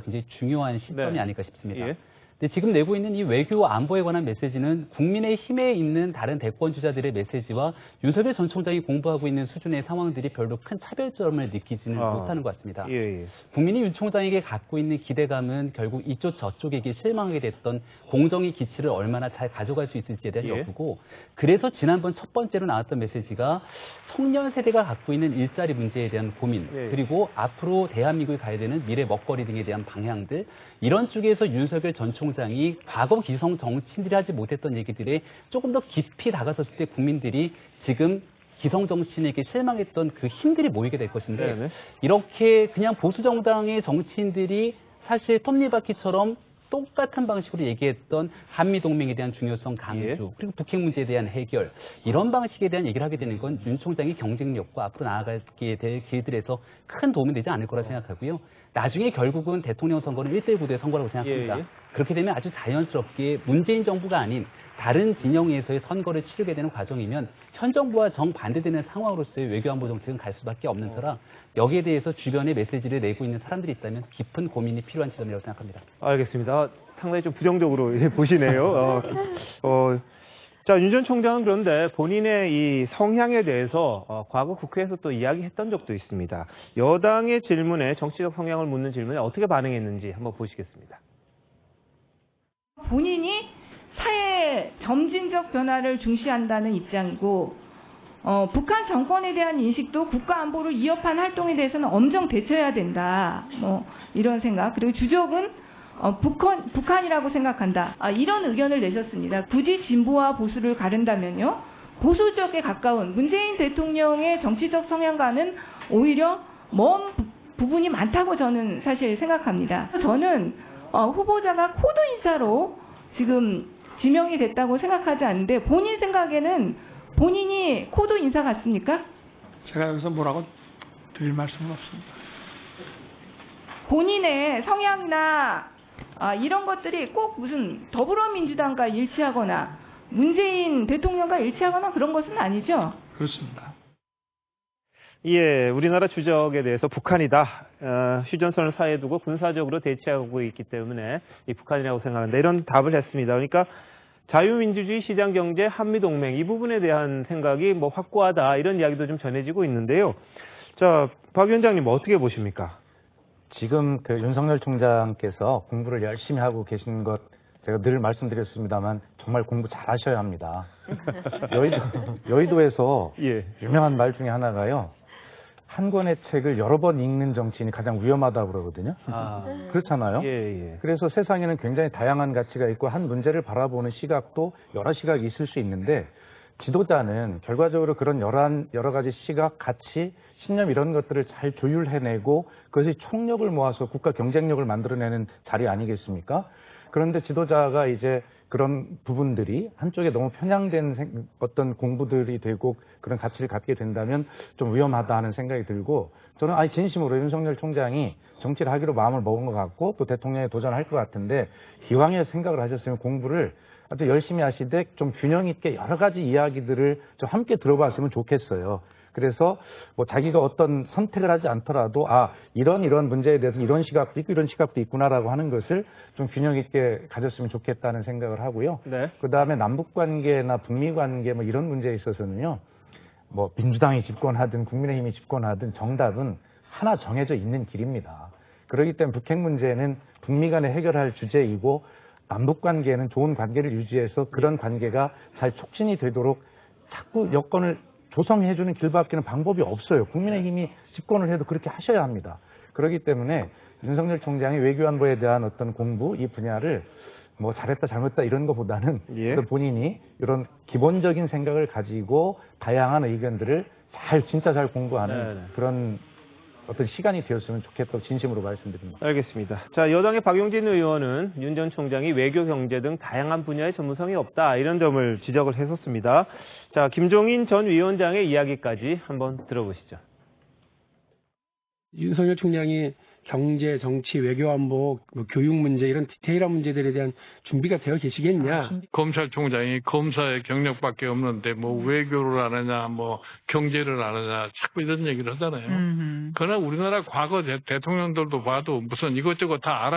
굉장히 중요한 시점이 네. 아닐까 싶습니다. 예. 근데 지금 내고 있는 이 외교 안보에 관한 메시지는 국민의힘에 있는 다른 대권 주자들의 메시지와 윤석열 전 총장이 공부하고 있는 수준의 상황들이 별로 큰 차별점을 느끼지는 못하는 것 같습니다. 예. 국민이 윤 총장에게 갖고 있는 기대감은 결국 이쪽 저쪽에게 실망하게 됐던 공정의 기치를 얼마나 잘 가져갈 수 있을지에 대한 예. 여부고, 그래서 지난번 첫 번째로 나왔던 메시지가 청년 세대가 갖고 있는 일자리 문제에 대한 고민, 예. 그리고 앞으로 대한민국이 가야 되는 미래 먹거리 등에 대한 방향들, 이런 쪽에서 윤석열 전 총장이 과거 기성 정치인들이 하지 못했던 얘기들에 조금 더 깊이 다가섰을 때 국민들이 지금 기성 정치인에게 실망했던 그 힘들이 모이게 될 것인데, 네네. 이렇게 그냥 보수 정당의 정치인들이 사실 톱니바퀴처럼 똑같은 방식으로 얘기했던 한미동맹에 대한 중요성 강조, 예. 그리고 북핵 문제에 대한 해결, 이런 방식에 대한 얘기를 하게 되는 건 윤 총장의 경쟁력과 앞으로 나아가게 될 길들에서 큰 도움이 되지 않을 거라 생각하고요. 나중에 결국은 대통령 선거는 1대1 구도의 선거라고 생각합니다. 예. 그렇게 되면 아주 자연스럽게 문재인 정부가 아닌 다른 진영에서의 선거를 치르게 되는 과정이면 현 정부와 정반대되는 상황으로서의 외교안보 정책은 갈 수밖에 없는 터라, 여기에 대해서 주변에 메시지를 내고 있는 사람들이 있다면 깊은 고민이 필요한 지점이라고 생각합니다. 알겠습니다. 상당히 좀 부정적으로 보시네요. 자, 윤 전 총장은 그런데 본인의 이 성향에 대해서 과거 국회에서 또 이야기했던 적도 있습니다. 여당의 질문에, 정치적 성향을 묻는 질문에 어떻게 반응했는지 한번 보시겠습니다. 본인이 사회 점진적 변화를 중시한다는 입장이고, 북한 정권에 대한 인식도 국가 안보를 위협한 활동에 대해서는 엄정 대처해야 된다. 이런 생각. 그리고 주적은 북한이라고 생각한다. 이런 의견을 내셨습니다. 굳이 진보와 보수를 가른다면요, 보수 쪽에 가까운 문재인 대통령의 정치적 성향과는 오히려 먼 부분이 많다고 저는 사실 생각합니다. 저는 후보자가 코드 인사로 지금 지명이 됐다고 생각하지 않는데, 본인 생각에는 본인이 코드 인사 같습니까? 제가 여기서 뭐라고 드릴 말씀은 없습니다. 본인의 성향이나 이런 것들이 꼭 무슨 더불어민주당과 일치하거나 문재인 대통령과 일치하거나 그런 것은 아니죠? 그렇습니다. 예, 우리나라 주적에 대해서 북한이다. 휴전선을 사이에 두고 군사적으로 대치하고 있기 때문에 이 북한이라고 생각하는데, 이런 답을 했습니다. 그러니까 자유민주주의 시장경제 한미동맹, 이 부분에 대한 생각이 뭐 확고하다, 이런 이야기도 좀 전해지고 있는데요. 자, 박 위원장님 어떻게 보십니까? 지금 그 윤석열 총장께서 공부를 열심히 하고 계신 것 제가 늘 말씀드렸습니다만 정말 공부 잘 하셔야 합니다. 여의도에서 예. 유명한 말 중에 하나가요, 한 권의 책을 여러 번 읽는 정치인이 가장 위험하다고 그러거든요. 그렇잖아요. 예. 그래서 세상에는 굉장히 다양한 가치가 있고 한 문제를 바라보는 시각도 여러 시각이 있을 수 있는데, 지도자는 결과적으로 그런 여러 가지 시각, 가치, 신념 이런 것들을 잘 조율해내고 그것이 총력을 모아서 국가 경쟁력을 만들어내는 자리 아니겠습니까? 그런데 지도자가 이제 그런 부분들이 한쪽에 너무 편향된 어떤 공부들이 되고 그런 가치를 갖게 된다면 좀 위험하다 하는 생각이 들고, 저는 진심으로 윤석열 총장이 정치를 하기로 마음을 먹은 것 같고 또 대통령에 도전할 것 같은데, 기왕에 생각을 하셨으면 공부를 아주 열심히 하시되 좀 균형 있게 여러 가지 이야기들을 좀 함께 들어봤으면 좋겠어요. 그래서 뭐 자기가 어떤 선택을 하지 않더라도 이런 문제에 대해서 이런 시각도 있고 이런 시각도 있구나라고 하는 것을 좀 균형 있게 가졌으면 좋겠다는 생각을 하고요. 네. 그다음에 남북 관계나 북미 관계 뭐 이런 문제에 있어서는요, 뭐 민주당이 집권하든 국민의힘이 집권하든 정답은 하나 정해져 있는 길입니다. 그렇기 때문에 북핵 문제는 북미 간에 해결할 주제이고, 남북 관계는 좋은 관계를 유지해서 그런 관계가 잘 촉진이 되도록 자꾸 여건을 조성해주는 길밖에는 방법이 없어요. 국민의힘이 집권을 해도 그렇게 하셔야 합니다. 그렇기 때문에 윤석열 총장의 외교안보에 대한 어떤 공부, 이 분야를 뭐 잘했다 잘못했다 이런 것보다는 예. 본인이 이런 기본적인 생각을 가지고 다양한 의견들을 진짜 잘 공부하는 그런 어떤 시간이 되었으면 좋겠다고 진심으로 말씀드립니다. 알겠습니다. 자, 여당의 박용진 의원은 윤 전 총장이 외교, 경제 등 다양한 분야의 전문성이 없다, 이런 점을 지적을 했었습니다. 자, 김종인 전 위원장의 이야기까지 한번 들어보시죠. 윤석열 총장이 경제, 정치, 외교안보, 교육 문제 이런 디테일한 문제들에 대한 준비가 되어 계시겠냐? 검찰총장이 검사의 경력밖에 없는데 뭐 외교를 안 하냐, 뭐 경제를 안 하냐, 자꾸 이런 얘기를 하잖아요. 그러나 우리나라 과거 대통령들도 봐도 무슨 이것저것 다 알아.